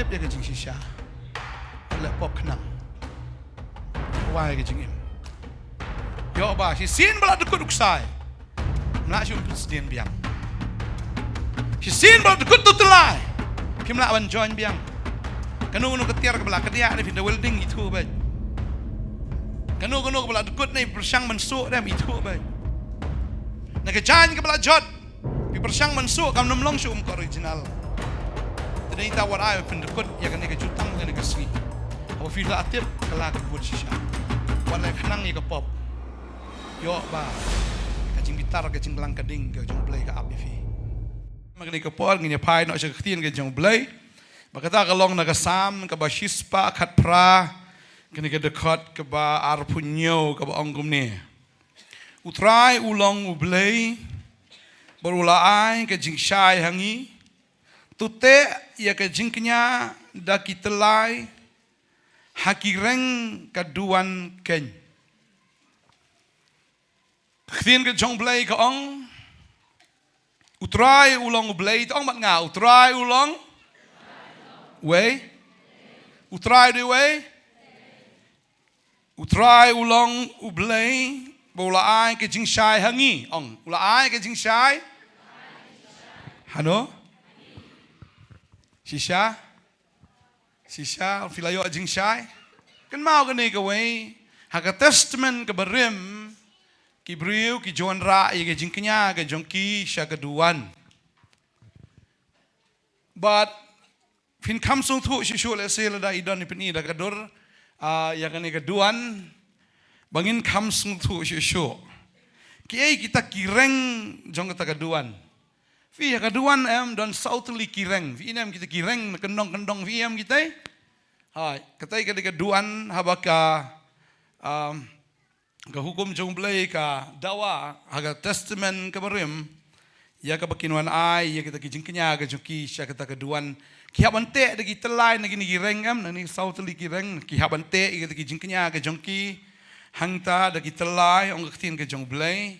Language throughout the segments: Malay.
tip dia ke jing shisha. Lek pop kenang. Wai ke jing im. Yo ba si sin bala dekut uksai. Nak si presiden biang. Si sin bala dekut tu telai. Kim nak ban join biang. Kanu ketiar ke belakang dia ni pindah welding itu baik. Kanu ke belakang dekut ni bersang mensuk dia itu baik. Nak kejan ke belakang jod. Pi bersang mensuk kam nomlong sum original. Tadi kita warai pindah dekut ya kan ni ke jutang kan ni ke sini. Apa fila atir kelak buat sisa. Walai kenang ni ke pop. Yo ba. Kajing bitar kajing belang keding kajing play ke api fi. Magni ke pol nginya pai nak seketian kajing play. Makata kalong nagasam ke ba shispa kat pra kini ke dekat ke ba arpunyo ke ba ongkum ni. Utrai ulong ublay berulaai ke jing syai hangi tute ya ke jing kenya daki telai hakireng kaduan ken. Khtien ke jong blay ke ong utrai ulong ublay ong mat nga utrai ulong way utrai de way utrai ulong ublay bola ai ke jing shai hangi ong bola ai ke jing shai hano shisha filayo jing shai kan mau ke ni ke way haka testament ke berim ki briu ki joan ra ke jing kenya ke jongki sha keduan but fin kam sung thu shishu le se la da idon ni pini da kadur ya kan keduan bangin kam sung thu shishu ki ai kita kireng jong kita keduan fi ya keduan em don sautli kireng fi nem kita kireng kendong fi em kita hai katai ke keduan habaka ke hukum jong blay ka dawa haga testament ke berim ya ke bakinuan ai ya kita kijing kenya ke joki sya kita keduan kihabante de kita lain lagi ni gireng am ni sautli kireng kihabante kita kijing kenya ke jongki hangta de kita lai ong ketin ke jong blay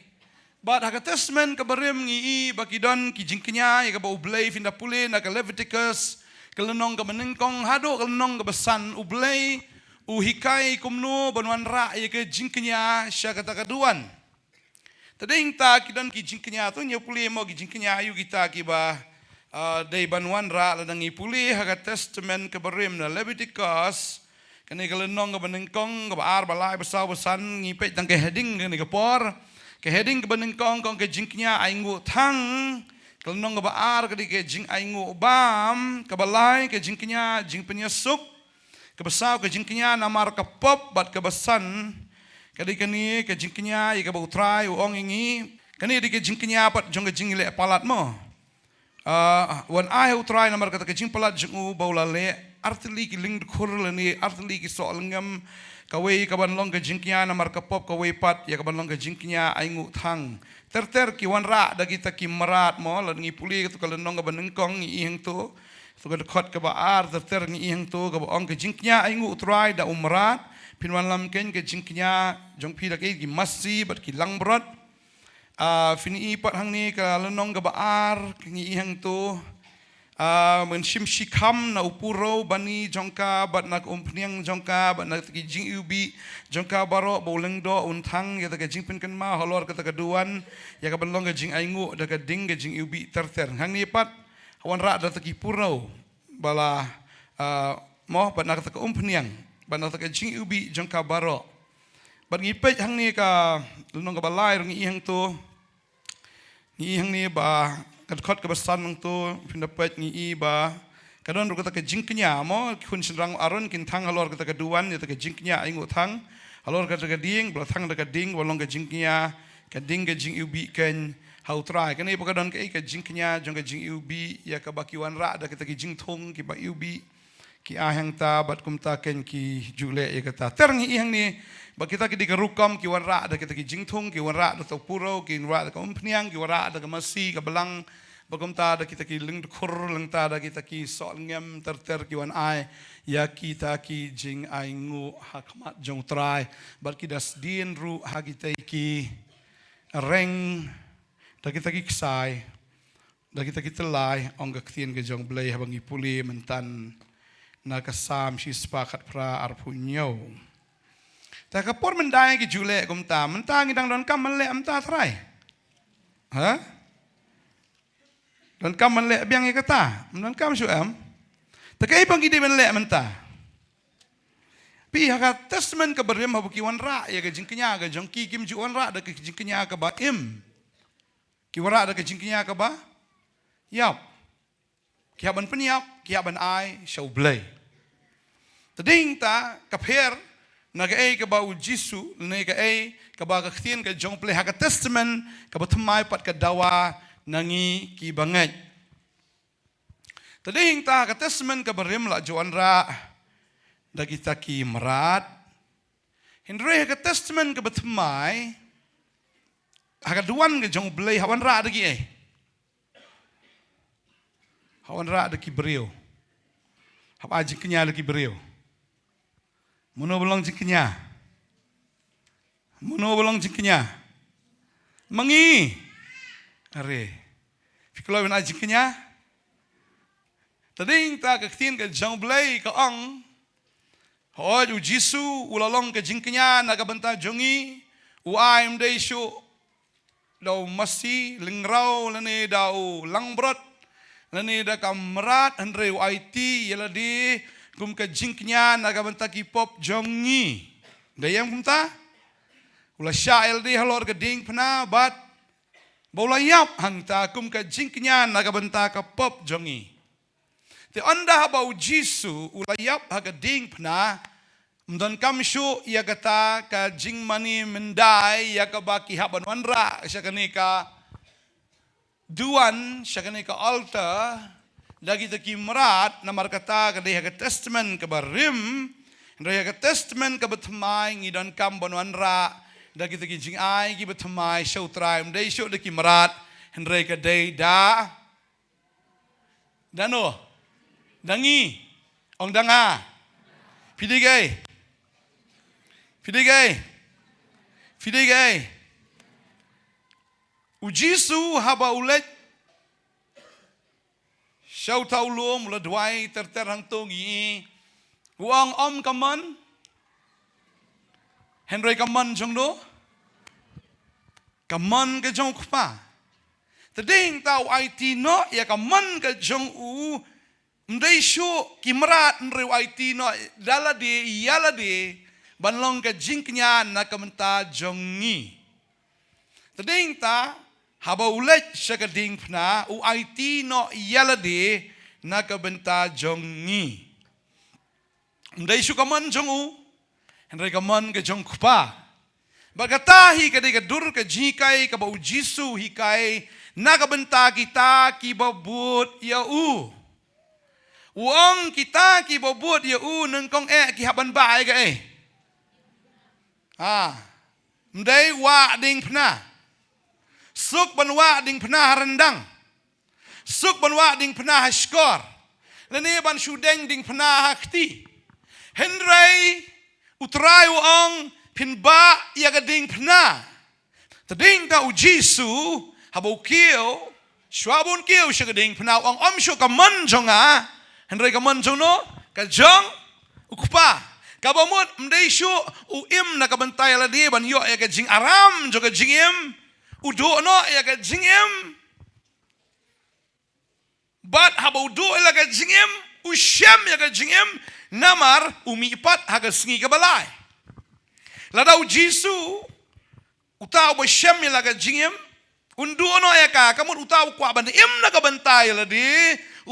but haga testament ke berim ngi bakidon kijing kenya ya ke bau blay finda pule na ke Leviticus ke lenong ke menengkong hado ke lenong ke besan ublay uhikai kumnu banwan ra ya ke jingkenya sya kata keduan tading ta kidan ki jingkenya tu nya puli mo ki jingkenya ayu kita ki ba dei banwan ra ladang i puli haga testament ke berim na Leviticus kene ke lenong ke benengkong ke ar balai besau besan ngipe tang ke heading ke por ke heading ke benengkong kong ke jingkenya aingu thang ke lenong ke ar ke jing aingu bam ke balai ke jingkenya jing penyusup kebesau ke jingkenya namar ke pop bat kebesan kadi kani ke jingkenya ika bau trai uong ingi kani di ke jingkenya pat jong ke jing le palat mo wan ai utrai namar kata ke jing palat jong u bau lale artli ki ling khur lani artli ki so lengam kawe ka ban long ke jingkenya namar ke pop kawe pat ya ka ban long ke jingkenya aingu thang ter ki wan ra da kita ki merat mo lan ngi puli tu kalau nong ka banengkong i heng tu suka dekat ke baar ter ngi yang tu ke ong ke jingknya aingu utrai da umrat pinwan lam ken ke jingknya jong pi da ke gi massi bat ki lang brot fini i pat hang ni ka lenong ke baar ngi yang tu men shim shikam na upuro bani jongka bat nak umpniang jongka bat nak ki jing ubi jongka baro boleng do untang ya ke jing pen kan ma holor ke keduan ya ka belong ke jing aingu da ke ding ke jing ubi ter hang ni pat awan ra da taki purau bala moh ban nak taka umpniang ban nak taka jing ubi jongka baro ban ngipej hang ni ka lunong ka balai ngi hang tu ngi hang ni ba kadkhot ka besan nang tu pindapet ngi ba kadon ru ka taka jing kenya mo kun sinrang aron kin thang halor ka taka duan ya taka jing kenya aingu thang halor ka taka ding bla thang taka ding bolong ka jing kenya ka ding ka jing ubi ken how try kan ibu kadon ke jing kenya jong ke jing ubi ya ka bakiwan ra da kita ki jing thong ki ba ubi ki ahang ta bat kum ta ken ki jule ya kata terngi ihang ni ba kita ki dikerukam ki wan ra da kita ki jing thong ki wan ra da to puro ki ra da kompniang ki wan ra da masi ka belang ba kum ta da kita ki ling khur ling ta da kita ki so ngem ter ki wan ai ya kita ki jing aingu hakmat jong try bat ki das din ru ha kita ki reng da kita kisai da kita telai ong ka kthien ke jong blai habang ipuli mentan nakasam si sepakat pra arpunyo. Tak kapur mendai ki julek kumta, mentang idang don kam melek amta trai. Ha? Don kam melek biang ikata, don kam suam. Takai pang kidi melek menta. Pi haka testament ka berim habuki wan ra ya ka jingknya ka jongki kim ju wan ra da ka jingknya ka ba im. Ki wara da ka jingknya ka ba? Yap. Ki haban penyap, ki haban ai shau blai. Tading ta kapher naga ka ba ujisu ne ka ka ba ka khien ka jong play haka testament ka ba thamai pat ka dawa nangi ki bangai. Tading ta ka testament ka berim la juan ra da kita ki merat. Hindre haka testament ka ba thamai haka duan ka jong play hawan ra da ki hawan ra da ki beriu. Hapa jingknya lagi beriu. Muno belong jingknya. Muno belong jingknya. Mangi. Are. Fiklo ben jingknya. Tading ta ka ktin ka jong blay ka ang. Hoj u Jisu ulalong ka jingknya nagabanta jongi. U aim day shu. Daw masi lingraw lani daw langbrot. Lani da kamrat andre u IT yaladi kum ka jingknya nagabanta ki pop jongi. Dayang kumta? Ula syail di halor ka ding pna bat bola yap hangta kum ka jingknya nagabanta ka pop jongi. Te anda habau Jisu ula yap ha ka ding pna mdon kam shu ya kata ka jing mani mendai ya ka baki haban wanra syakani ka duan syakani ka altar lagi taki merat namar kata kadai haka testament ke barim ndai haka testament ke betmai ngidon kam bonwan ra lagi taki jing ai ki betmai show trai ndai show daki merat ndai kadai da dano dangi ong danga pidigai ujisu haba ulet Syau tau lu mula duai terang tongi uang om kaman Henry kaman jong do kaman ke jong kupa tading tau IT no ya kaman ke jong u ndai shu kimrat ndri IT no dala de yala de banlong ke jingknya na kamenta jongi tading ta haba ulet syakading pna u IT no yalade na kabenta jongi. Ndai syukaman jongu. Hendrai kaman ke jong kupa. Bagatahi kadai kadur ke jikai ka bau Jisu hikai na kabenta kita ki babut ya u. Uang kita ki babut ya u nengkong ki haban bae ka Ndai wa ding pna. Suk banwa ding pernah rendang. Suk banwa ding pernah skor. Lene ban shudeng ding pernah hakti. Hendrai utrai uang pinba ya gading pernah. Tading ta ujisu habau kieu shwabun kieu shagading pernah uang om shu kaman jonga. Hendrai kaman jono kajong ukpa. Kabamut mdai shu uim na kabantai ladi ban yo ya kajing aram juga jingim. Udo no ya ka jingim bat haba udo ya ka jingim usyam ya ka jingim namar umi ipat haga singi ka balai lada ujisu utau ba syam ya ka jingim undo no ya ka kamu utau kwa ban im na ka bantai ladi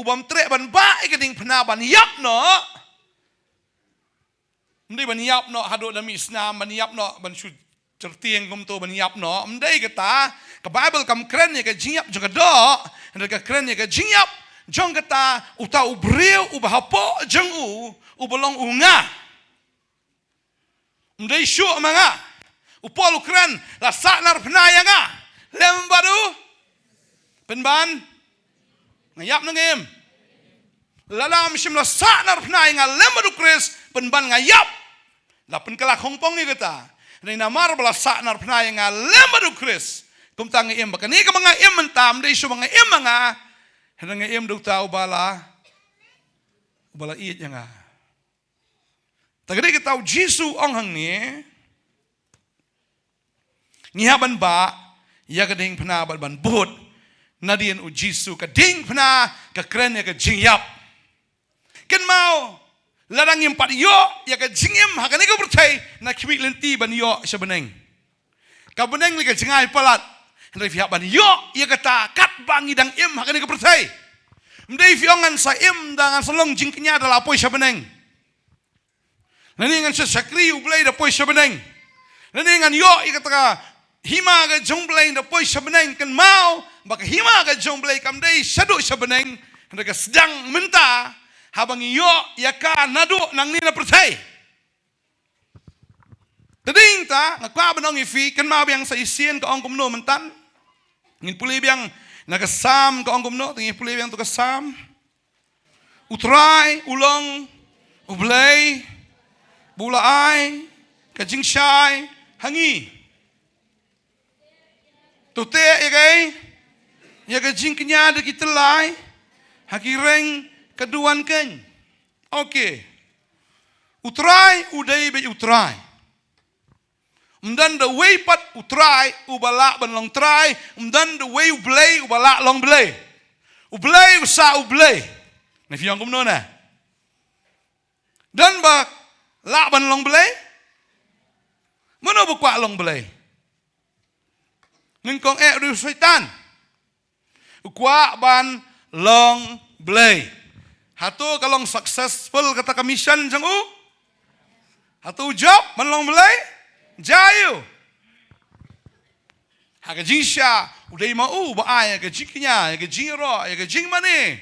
ubam tre ban ba ka ding pna ban yap no mdi ban yap no hado dami islam ban yap no ban syud certieng kum to baniap no mdai kata ka Bible kam kren ya ka jingyap jong do and ka kren ya ka jingyap jong kata uta ubriu ubahapo jong u bolong unga mdai shu manga upol kren la sanar pnaya nga lembadu penban ngayap ngem lalam shim la sanar pnaya nga lembadu kris penban ngayap la penkala khongpong ni kata Ni namar bala saknar pna yang lemadu Chris. Kum tang im baka ni ka mga im mentam dei so mga im mga henang im duk tau bala iit yang Tagadi kita tahu Jisu ong hang ni. Ngihaban ba, ya kading pena ban bud. Nadian u Jisu kading pena keren ya jingyap. Ken mau ladang yang pat yo ya jingyam hakani ko percay na kiwi lenti ban yo sabeneng. Kabeneng ni jingai palat. Henry fiak ban yo ya kata kat bangi dang im hakani ko percay. Mdei fiongan sa im dangan selong jingknya adalah apoi sabeneng. Nani ngan sakri ublay da poi sabeneng. Nani ngan yo ya kata hima ga jomblay da poi sabeneng kan mau baka hima ga jomblay kamdei sadu sabeneng. Henry ka sedang mentah habang iyo yaka nado nang nina percay. Tading ta ngakwa banong ifi kan ma biang sa isien ka ong kumno mentan. Ngin puli biang nakasam ka ong kumno tingi puli biang to kasam. Utray ulong ublay bulaay kajingsyay hangi. Tute yagay yagajing kanya de kitelay hakireng keduan ken. Oke. Utrai udai be utrai. Mdan the way pat utrai ubala ban long trai. Mdan the way ublay ubala long blay. Ublay usa ublay. Na fiang kumno na. Dan ba la ban long blay? Mano ba kwa long blay? Ning kong du syaitan. Kwa ban long blay. Hatu kalong successful kata commission jang u. Hatu job manlong belai jayu. Haga jingsha udai mau ba ai ga jingnya ga jingro ga jing mane.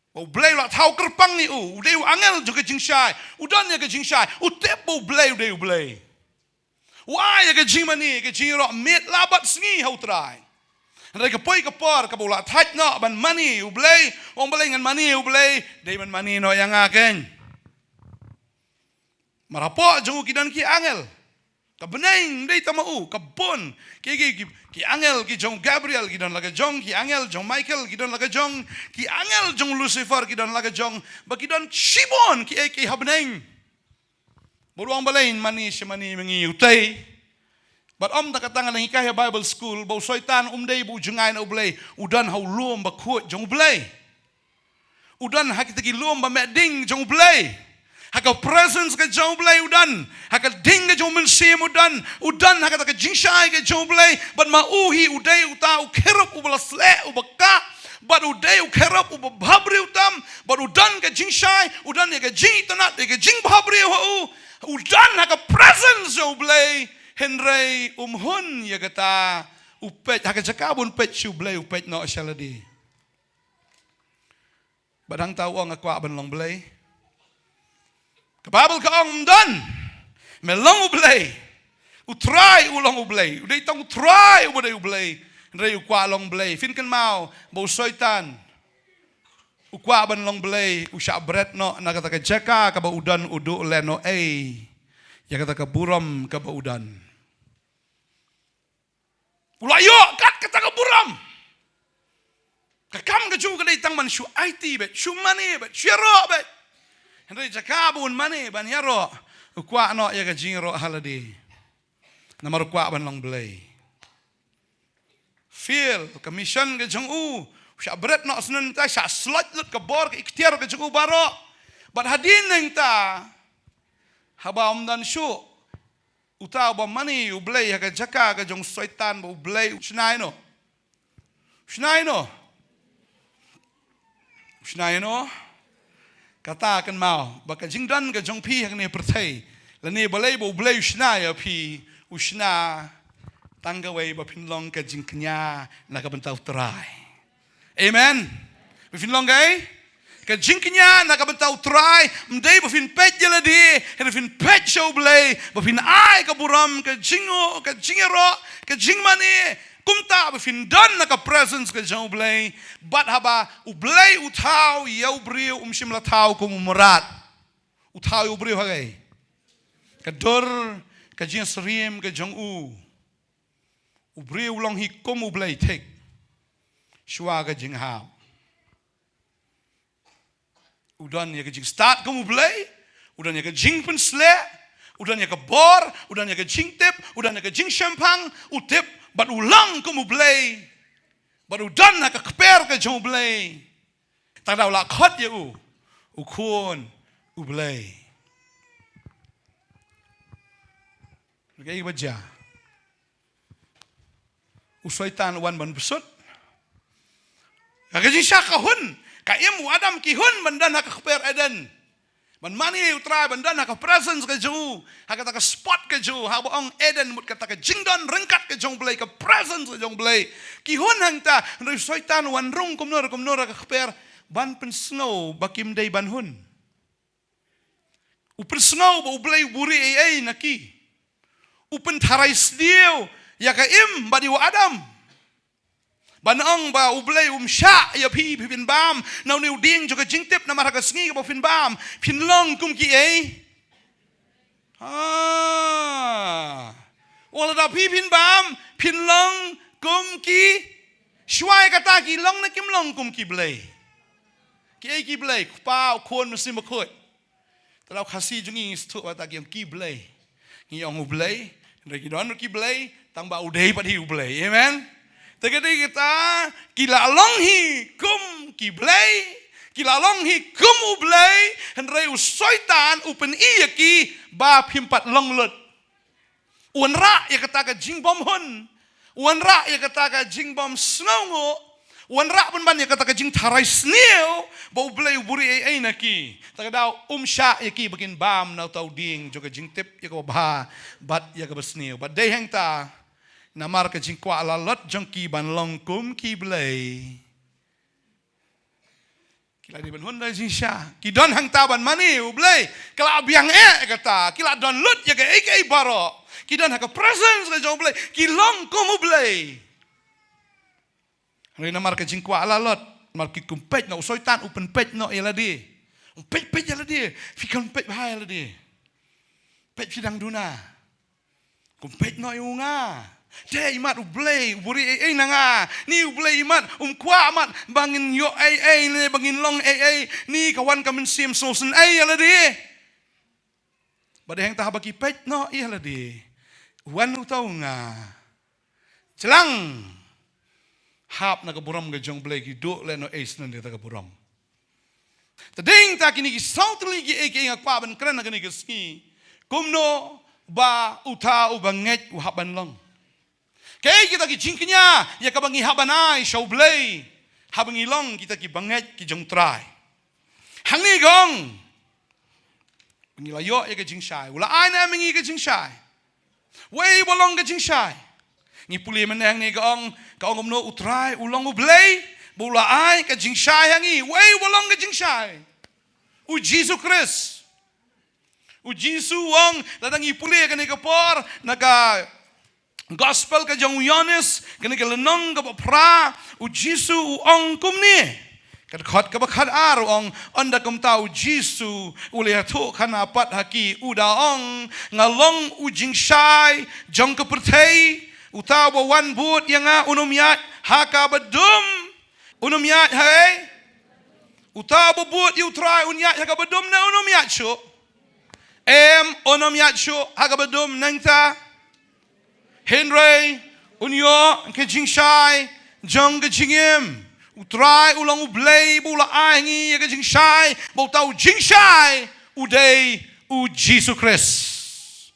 Ba belai la tau kerpang ni u udai angel juga jingsha. Udan ya ga jingsha utep ba belai udai belai. Wai ga jing mane ga jingro met labat sngi hau trai. Mereka poi kapor kabola thaj no ban money ublay ong balay ngan money ublay day man money no yang aken marapo jong kidan ki angel kabeneng day tamau kabon ki angel ki jong Gabriel kidan laga jong ki angel jong Michael kidan laga jong ki angel jong Lucifer kidan laga jong bakidan Shimon ki habneng buruang balay money si money mengi utay. But takatangan ng hikaya Bible School, bau soitan day bu jengay na ublay, udan hau luom ba kuot jong ublay. Udan hakitagi luom ba meding jong ublay. Haka presence ka jong ublay udan. Haka ding ka jong mensim udan. Udan haka taka jingshay ka jong ublay. But mauhi uday uta ukerap ubalasle ubaka. But uday ukerap ubabhabri utam. But udan ka jingshay, udan ya ka jing itanat, ya ka jing babhabri u. Udan haka presence jong ublay. Henry umhun ya kata upet haka jakabun pet shublay upet no shaladi. Badang tahu ang akwa ban long blay. Kapabel ka ang dan melong ublay. Utray ulong ublay. Uday tang utray ubaday ublay. Henry ukwa long blay. Fin kan mau bau soitan. Ukwa ban long blay usya bret no nakata jaka ka ba udan udu leno ya kata ka buram ka ba udan. Ulayo kat kata ka buram. Kakam ka juga day tang man shu IT bet shu money bet shiro bet. Henry jakabun money ban yaro. Ukwa no ya ka jingro haladi. Namar ukwa ban long blay. Feel commission ka jong u. Sya bret no senen ta sya slot lut ka bor ka ikhtiar ka jong u baro. But hadin nang ta haba dan shu utau ba money ublay haka jaka ka jong soitan ba ublay shnai no kata kan mau baka jingdan ka jong pi hak ne perthai lani balay ba ublay shnai pi usna tanggaway ba pinlong ka jingknya na ka bentaw try amen pinlong gay ka jingknya nakabentaw try mday ba fin pet jaladi hen fin pet show blay ba fin ay ka buram ka jingo ka jingero ka jingmani kumta ba fin dan naka presence ka jong blay but haba ublay utaw yaw brio umshim lataw kumurat utaw yaw brio hagay ka dor ka jing srim ka jong ubrio long hikom ublay tek shwa ka jing haw Udan ya kajing start kamu belai, udahnya ke jing pen sle, udahnya ke bor, udahnya ke jing tip, udahnya ke jing champang, utip bat ulang ke mublay, bat udan nak ke keper ke jong blay, tak ada ulah khot ya ukun ublay. Kaya baca, usaitan wan ban besut, kaya jing syakahun, kaya mu Adam kihun bandan nak ke keper Eden. Man mani utrai bandan haka presence ke jauh, haka taka spot ke jauh, haka ong Eden mut kata ke jingdon rengkat ke jong belai ke presence ke jong belai. Kihun hangta dari syaitan wan rung kumnor haka keper ban pen snow bakim day ban hun. Upen snow ba ublay buri ai naki. Upen tharai sdiu ya ka im badi wa Adam. Banang ba ublay sya ya pi bin bam nau niu ding juga jingtip na maraka sngi ka fin bam fin long kum ki ai wala da pi bin bam fin long kum ki shwai kata ki long na kim long kum ki blay ki ai ki blay pa kon musim khot talau khasi jungi stu ta ki blay ngi ong ublay reki don ki blay tang ba udai padi ublay amen. Tegadi kita kila longhi kum kiblay, kila longhi kum ublay, henry usoitan upen iya ki ba pimpat longlut. Unra ya kata ka jingbom hun, unra ya kata ka jingbom snongo, unra pun ban ya kata ka jing tharai sneo, ba ublay uburi ai naki. Tagadau sya ya ki bakin bam nau tau ding juga jing tip ya ka ba bat ya ka besneo. But day hang ta namar ke jingkwa ala lot jongki ban longkum ki blay. Kila di ban honda jinsha. Ki don hang taban mani ublay. Kila abiang kata. Kila don lut ya ke eke baro. Ki don haka presence ke jong blay. Ki longkum ublay. Hari namar ke jingkwa ala lot. Mar ki kumpet na usoitan upen pet no yala di. Pet yala di. Fikon pet bahaya yala di. Pet fidang duna. Kumpet no yunga. Jai imat ublay uburi ai nanga ni ublay imat kwa amat bangin yo ai le bangin long ai ni kawan kamen sim sosen ai ala di badai hang tah bagi pet no ia ala di wan utau nga celang hap na kaburam ga jong blay ki do le no ace nan ta kaburam tading ta kini ki sautli ki ai ki ngakwa ban kran na kini ki ski kumno ba uta ubanget uhaban long. Kaya kita ki jingknya ya kabangi habanai shaublay habangi long kita ki banget ki jong try hangni gong pengilayo ya ke jingshai ula aina mengi ke jingshai wei bolong ke jingshai ni puli menang ni gong kaong omno utrai ulong ublay bula ai ke jingshai hangi wei bolong ke jingshai u Jesus Christ u Jesus wong datang ipuli ke ni kapor naga Gospel ka jong Yohanes kene ke lenong ka pra u Jisu u ong kumni kat khot ka bakhat ar ong onda kum tau Jisu u le thu khana pat haki u da ong ngalong u jing shai jong ka perthei u tau ba wan but yanga unum yat haka badum unum yat hai u tau ba but u try un yat haka badum na unum yat shu unum yat shu haka badum nangta Henry, unyo, ke jingshai, jong ke jingim, utrai ulang ublay, bula aingi, ke jingshai, bau tau jingshai, uday, u Jesus Christ.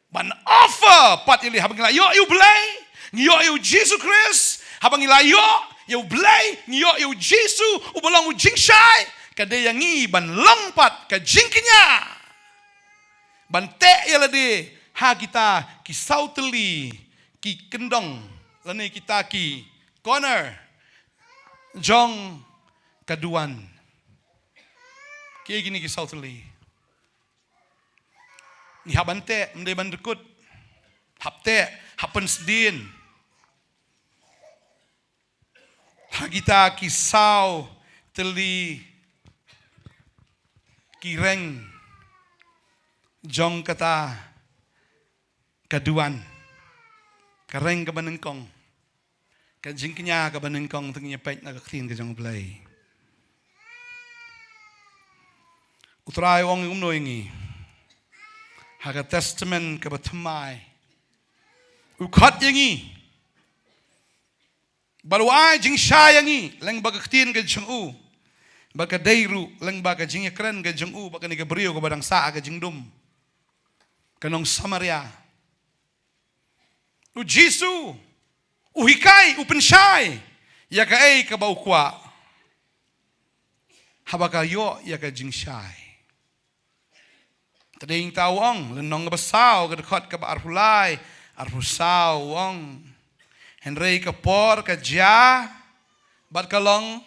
Ban offer, pat ili habang ila, yo blay, yo Jesus Christ, habang ila yo blay, yo Jesus, ubalang u jingshai, kadaya ngi ban longpat, ke jingkinya, ban te ila di, ha kita ki sauteli ki kendong lani kita ki corner jong kaduan ki gini ki sauteli ni habante mde bandekut hapte hapen sedin ha kita ki sau teli ki reng jong kata kaduan kareng ka banengkong ka jingknya ka banengkong tengnya pet na kaktin ka jong play Utrai wong umno ingi. Haga testament ke batamai. Ukhat yangi. Baru ai jing sha yangi leng baga ktin ke jing u. Baga dairu leng baga jing yakren ke jing u baga ni ke brio ke badang sa ke jing dum. Kanong Samaria. U Jisu. U hikai u pensyai. Ya ka ei ka bau kwa. Habaka yo ya ka jing syai. Tading tawong lenong besau ke dekat ke arhulai arhusau wong. Henry ke por ke ja bat kalong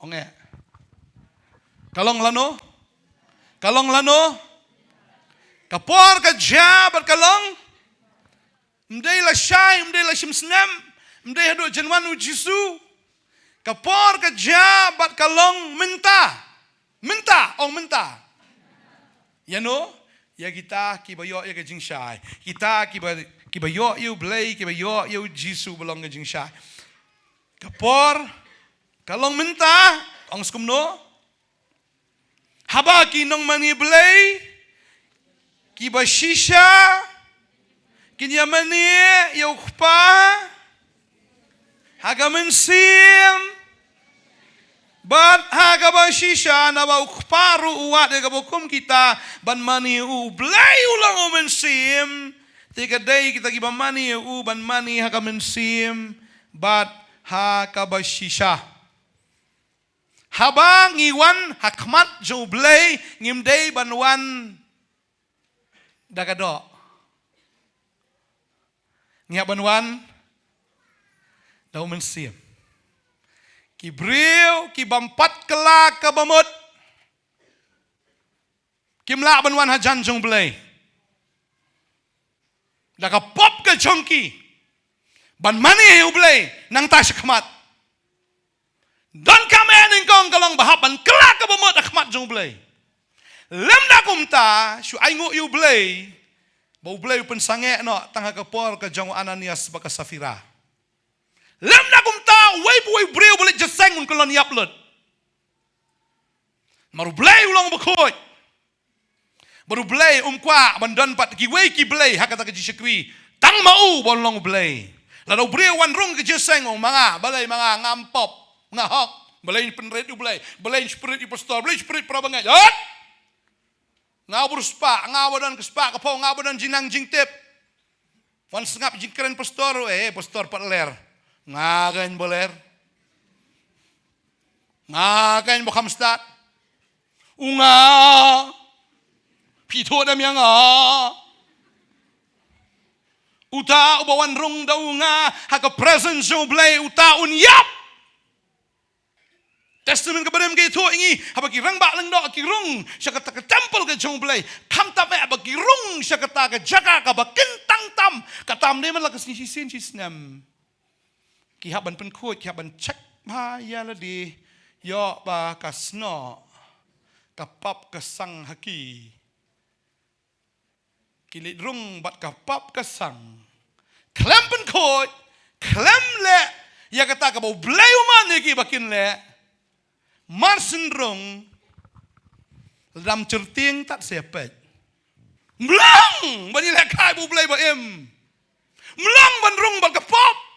onge kalong lano kapor ke ja bat kalong mdei la shai mdei la shimsnem mdei hado jenwan u Jisu kapor ke ja bat kalong minta ya no ya kita kibayo ya ke jing shai kita kibayo you blay kibayo you Jisu belong ke jing shai kapor kalong minta ong skumno haba ki nong mani blay kiba shisha kinya mani you khpa haga mensim Bat haga ba shisha na ba ukparu uwat ga bokum kita ban mani u blay ulang o mensim tiga day kita giba mani u ban mani haga mensim bat haga ba shisha habang iwan hakmat jo blay ngimday ban wan dagado ngya ban wan daw mensim Kibriu, kibampat kelak kabamut. Kimla banwan hajan jong belay. Daka pop ke jongki. Ban mani hu belay nang ta syakmat. Dan kami ningkong kalong bahap ban kelak kabamut akmat jong belay. Lem da kumta syu aingu yu belay. Bau belay pensange no tangha kapor ke jong Ananias baka Safira. Lem na kumta way breu boleh jeseng un kolon yaplet. Maru blay ulang bakoy. Baru blay kwa bandan pat ki way ki blay hakata ke jisekwi. Tang mau bolong blay. Lalu breu wan rung ke jeseng mga balay mga ngampop ngahok balay penret u blay. Balay spirit i pastor, balay spirit prabangai. Yat. Ngabur spa, ngawadan ke spa kapo ngawadan jinang jingtip. Wan sengap jingkeren pastor pastor pat ler. Ngagain boler. Ngagain bokamstat. Unga. Pito dam yang uta ubawan rung da unga. Haka presence yung blay uta unyap. Testament kepada mereka itu ingi. Haba kirang bak leng dok kirung. Siya kata ke temple ke jong blay. Kam tap haba kirung. Siya kata ke jaga ka ba kentang tam. Katam ni man la kesini sisnem. Kihaban penkut, kihaban cek ma ya ladi yo ba kasno kapap kesang haki kilit rung bat kapap kesang klem penkut klem le ya kata ka bau blay uman ki bakin le marsen rung dalam certing tak sepet mlang bani le kai bau blay ba em mlang ban rung bat kapap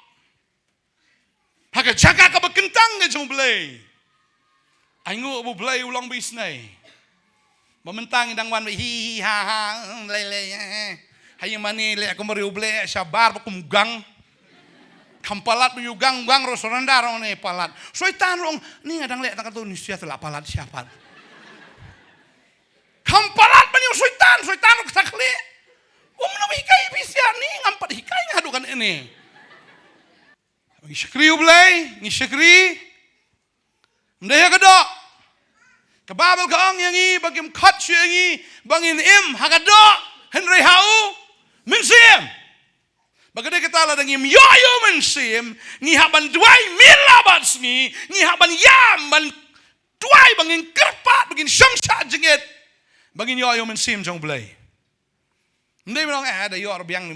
Haka jaga ka bekentang ke jong belay. Aingu abu belay ulang bisnay. Mementang indang wan hi ha le. Hayi mani le aku meriu belay sabar bakum gang. Kampalat bu gang ro soranda ro ne palat. Soitan rong ni ngadang le tak tu ni sia telak palat siapa. Kampalat bani soitan ro takli. Nabi hikai bisia ni ngampat hikai ngadukan ini. Ngisyakri ublay, ngisyakri. Mdaya kadok. Kababal kaong yangi, bagim kotsu yangi, bangin im, hakadok, henry hau, mensim. Bagade katala dangim yoyo mensim, ngihaban duay milabat smi, ngihaban yam, ban duay bangin kerpat, bangin syangsa jengit, bangin yoyo mensim jong blay. Mdaya menong ada yor biang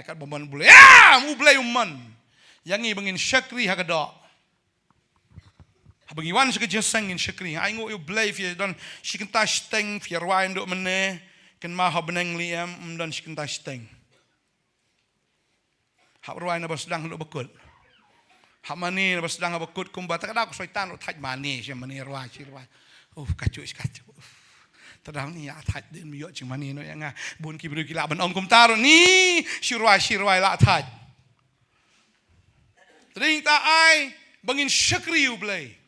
kat bomban blay, mu blay umman. Yang i bangin syakri hakadok. Habangiwan sa kajasang in shakri. Ay ngo yung blay fiya don shikanta steng fiya rwain do mene. Kan maha beneng liam don shikanta steng. Hap rwain na basdang lo bakut. Hap mani na basdang bakut kumba. Takada ko soitan lo taj mani siya mani rwai shirwai. Kacu. Tadang ni ataj din miyot cing mani no yang bun ki bru ki la ban ong kum taro ni shirwai la ataj. Tading ta ai bangin shakri u blay.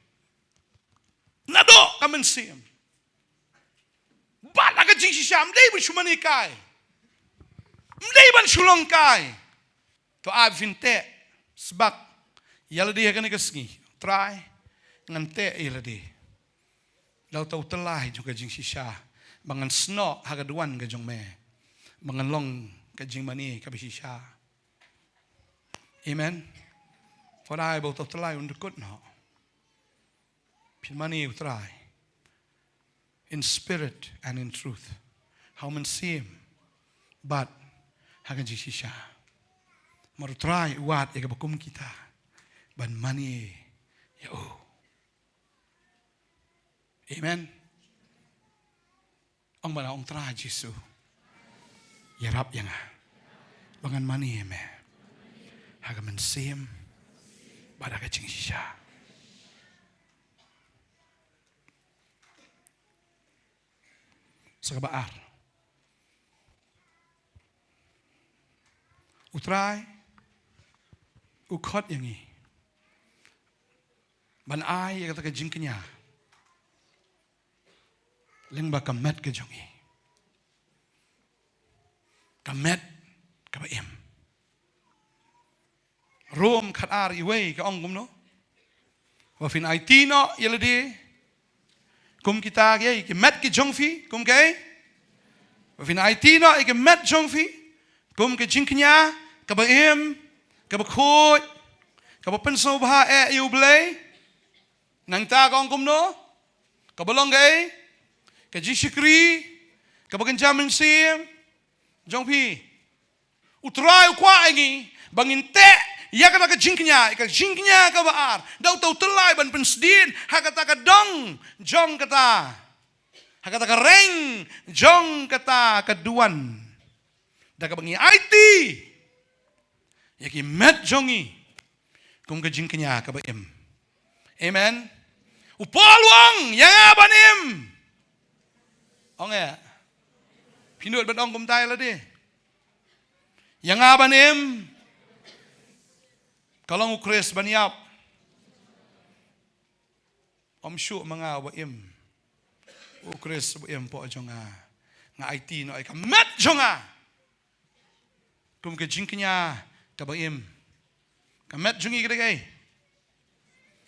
Nado kamen sim. Bala ka jing sisham dei bu shumani kai. Mdei ban shulong kai. To ab vinte sebab yaladi kan ikasngi. Try ngante yaladi. Lau tau telai juga jing sisha. Bangan sno hagaduan ka jong me. Bangan long ka jing mani ka bisisha. Amen. For I bau tau telai undukut no. Pilmani utrai in spirit and in truth. How man see him, but hagan jisisha. Marutrai uat ega bakum kita, ban mani ya Amen. Ong bana ong trai Jisu. Ya rap yang bangan mani me. Hagan man see him, but hagan jisisha. Sakabaar. Utrai. Ukot yang ini. Ban ai yang kata kejingknya. Leng ba kamet kejongi. Kamet kabaim. Rom kat ar iway ka ong gumno. Wafin ai tino yeladi. Kum kita ke met ki jongfi kum ke Wafin ai tino ke met jongfi kum ke jingknya ka baim ka bakut ka bapenso bha yu blay nang ta kong kum no ka balong ke jishikri ka bagan jamin sim jongfi utrai kwa ngi bangin te ya kata ka jingknya ka baar dau tau telai ban pensdin hakata ka dong jong kata hakata ka reng jong kata keduan da ka bangi IT ya ki met jongi kum ka jingknya ka baim amen upalwang yang abanim ong ya pinut ban ong kum tai la di yang abanim kalau ukres baniap, syuk mga waim, ukres waim po jonga, nga IT no ay kamat jonga, kum ke jingknya kabaim, kamat jongi kira kay,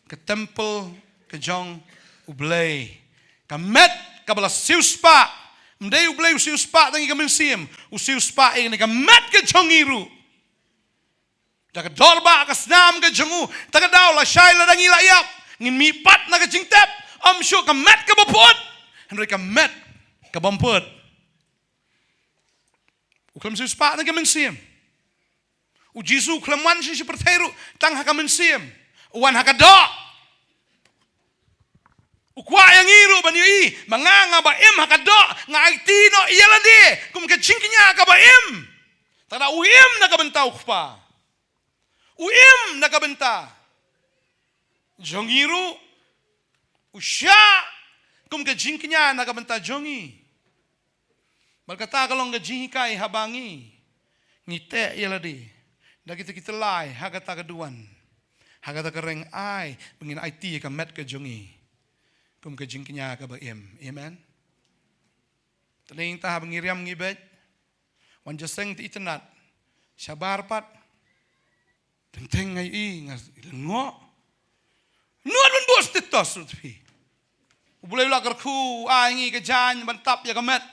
ke temple ke jong ublay, kamat kabala siuspa, mday ublay usiuspa tangi kaminsim, usiuspa ay kamat ke jongiru. Daga dorba kasnam ka jungu taga daw la shay la dangi la yap ngin mi pat na ka jingtep syo ka met ka bapot henry ka met ka bampot uklam si spa na ka mensim u Jisu klaman si perteru tang ha ka mensim uwan ha ka do ukwa yang iru ban yi manganga ba im ha ka do nga itino iyalandi kum ka jingkinya ka ba im tada uim na ka bentaw pa Uim nakabenta. Jongiru usya kum ke jingknya nakabenta jongi. Berkata kalau ke jingkai habangi ngite yaladi. Da kita lai hagata keduan. Hagata kereng ai bengin IT ka met ke jongi. Kum ke jingknya ka baim. Amen. Tening ta bengiriam ngibet. Wan jaseng ti itenat. Sabar pat. Tenteng ngay lengo. Nuan man bos titos rupi. Ubulay lakar ku aingi ke jan bantap ya kamet.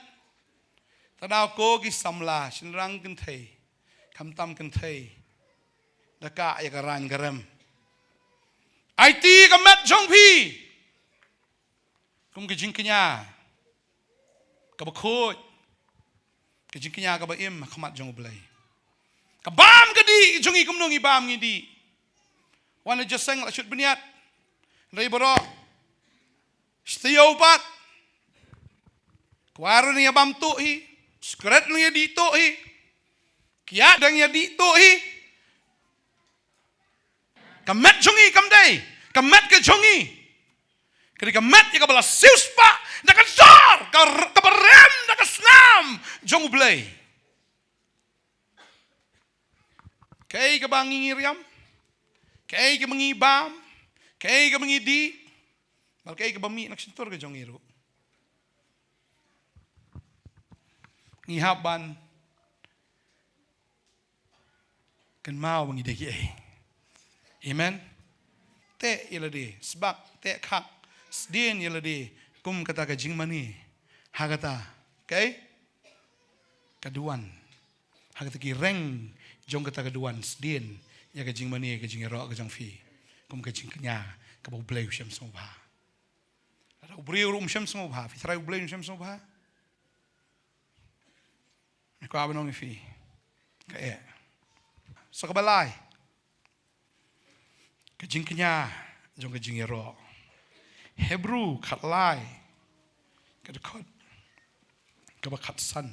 Tadaw ko gi samla sinrang kentay. Kamtam kentay. Daka ya karan garam. IT kamet jongpi. Kum ke jingknya. Kabakot. Ke jingknya kabaim kamat jong ubulay. Kabam kadi jongi kumnong ibam ngidi. Wana jaseng la shoot beniat. Ray bro. Stiyo pat. Kuwaro niya bamtu hi. Skret niya dito hi. Kaya dang niya dito hi. Kamet jongi kamday. Kamet ke jongi. Kadi kamet ya kabala sius pa. Nakasar. Kabarem nakasnam. Jong ublay. Kay kabangi ngiriam. Kay kabangi bam. Kay kabangi di. Malkay kabami naksintor ka jong iro. Ngihaban. Kan mau bangi deki ay. Amen. Te ilade. Sebab te kak. Sdien ilade. Kum kata ka jing mani. Hagata. Okay? Kaduan. Hagata ki reng. Jong kata kaduan. Sdien. Ya ka jing mani. Ka jing iro. Ka jang fi. Kum ka jing kenya. Ka bau blay usyam semua. Ada ubri urum usyam semua. Fitrai ublay usyam semua. Ko abanong ifi. Kaya. Sa kabalay. Kajing kenya. Jong kajing iro. Hebrew katlay. Kadakot. Kabakat san.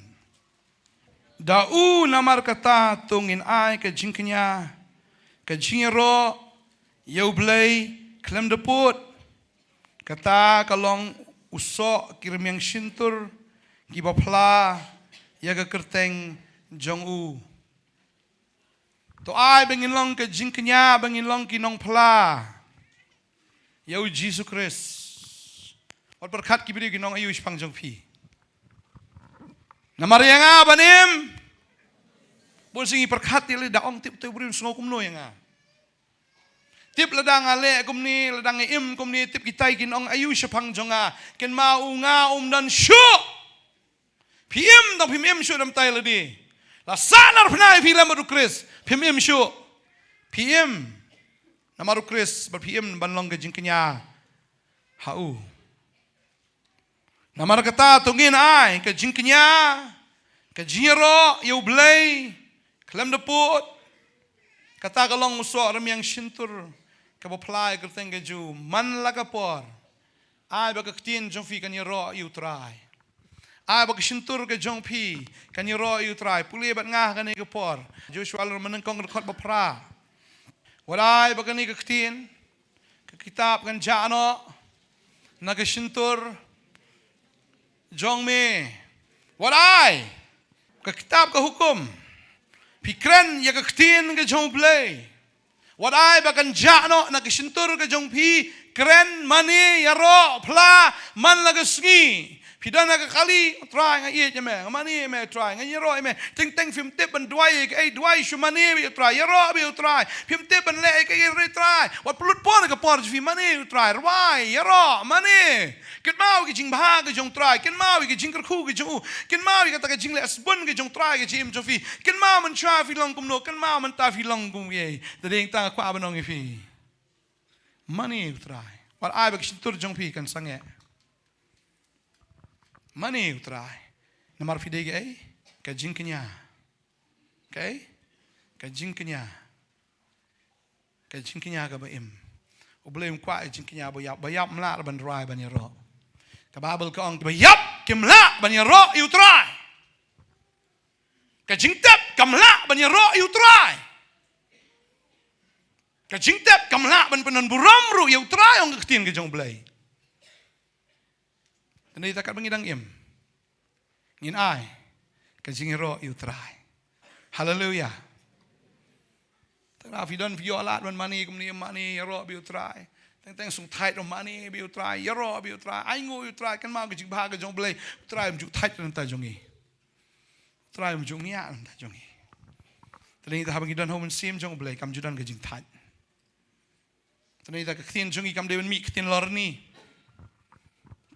Dau namar kata tungin ay kajing kenya. Kajing iro. Yaublay. Klem deput. Kata kalong usok kirim yang sintur. Gibapla. Yaga kerteng jong u. To ay bangin long ke jing kenya bangin long kinong pla. Yau Jesus Christ. Wat berkat kibiri kinong ayu ispang jong pi. Namar yang nga banim. Bol singi berkat ili daong tip tu beri sungo kumno yang nga. Tip ladang ale kumni ladang im kumni tip kitai kinong ayu ispang jong nga. Ken mau nga dan syuk. PM dong PM show dam tay ladi. La sanar pnai film baru Chris. PM show. PM namaru Chris ber PM banlong ke jingkenya. Hau. Namar kata tungin ai ke jingkenya. Ke jiro yau blay. Klem deput. Kata kalong usok ram yang sintur. Ke boplai kerteng ke ju man lagapor. Ai bakaktin jong fi kan yero yu try. Ay bag sintur ke jong pi kan yero yu try puli bat ngah kan ke por Joshua lor menengkong rekod bapra walai bag ni ke ktin ke kitab kan jano na ke sintur jong me walai ke kitab ke hukum pikran ya ke ktin ke jong play walai bag kan jano na ke sintur ke jong pi kren mani yaro pla man la ke sngi Pidana ke kali try ngai ye me mani me try ngai yero me ting film tip ban dwai ke ai dwai shu mani be try yero be try film tip ban le ke ye try wat pulut pon ke por fi mani try why yero mani ket mau ke jing bah ke jong try ken mau ke jing ku ke jong ken mau ke ta ke jing le asbun ke jong try ke jim jo fi ken mau man try fi long kum no ken mau man ta fi long kum ye de ding ta kwa banong fi mani try wat ai be tur jong fi kan sange Mani utrai. Namar fidege ay kajing kenya. Okay? Kajing kenya. Kajing kenya ka baim. Ublem kwa kajing kenya bayap mla ban rai ban yero. Ka babel ka ong bayap kimla ban yero utrai. Kajing tep kamla ban yero utrai. Kajing tep kamla ban penan buram ru utrai ong ketin ke jong blai. Tanda itakat mengidang im. Ngin ai. Kajingiro utrai. Hallelujah. Tara fidon vio alat man mani kumni mani yaro bi utrai. Teng sung thai ro mani bi utrai yaro bi utrai. Ai ngo utrai kan mau kajing bah ka jong blai. Utrai mju thai tan ta jongi. Utrai mju nya ta jongi. Tanda ita habang idon home sim jong blai kam judan kajing thai. Tanda ita ka ktin jongi kam dewen mi ktin lorni.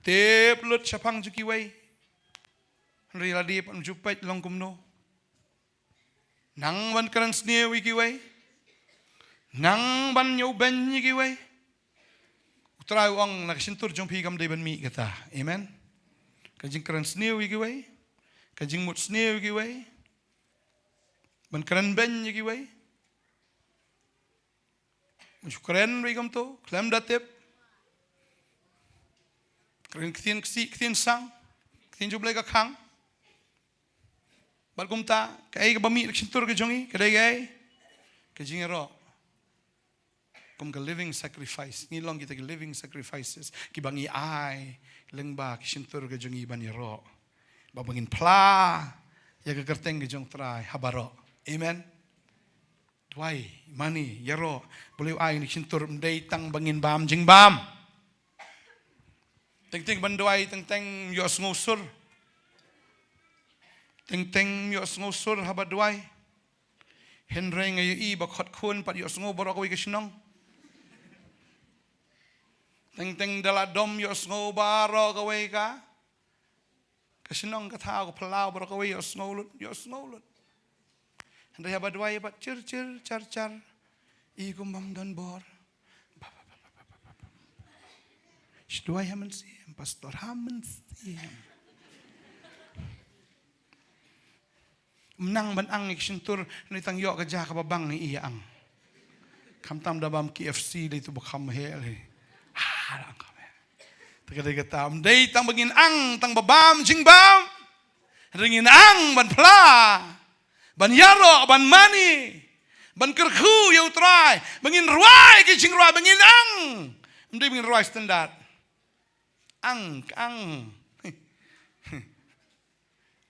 Tep lut sapang juki wai. Rila di pan jupait long kumno. Nang ban karan sne wiki wai. Nang ban nyau ben yiki wai. Utrai uang nakasintur jong pi kam deban mi kata. Amen. Kajing karan sne wiki wai. Kajing mut sne wiki wai. Ban karan ben yiki wai. Syukran wai kam to. Klam datep. Kering kithin sang. Kithin jublay ka khang. Balkumta, kay ka bami nagsintur ka jongi, kaday kay, kajingero. Kung ka living sacrifice, ngilong kita ka living sacrifices, kibangi ay, lengba, kisintur ka jongi baniro. Babangin pla, yaga kerteng ka jong try, habaro. Amen? Tuay, mani, yaro, boleh ay nagsintur, mday tang bangin bam, jing bam. Ting-ting banduay, ting-ting yos ngusur. Ting-ting yos ngusur habadway. Henry ngayon bakot kun pat yos ngubor ako ikasinong. Ting-ting daladom yos ngubaro kaway ka. Kasinong kata ako palaw baro kaway yos ngulot. Henry habadway pat cir car. Igum mamdan bor. Shduay haman siyem, pastor haman siyem. Menang banang iksintur nitang yok kerja kababang ni iang. Kamtam dabam KFC itu bakam hel. Lang kami. Tegak-tegak dai tang bangin ang tang babam jingbam. Ringin ang ban pla. Ban yaro ban mani. Ban kerku yau try. Bangin ruai ki jingruai bangin ang. Mdai bangin ruai standard. Ang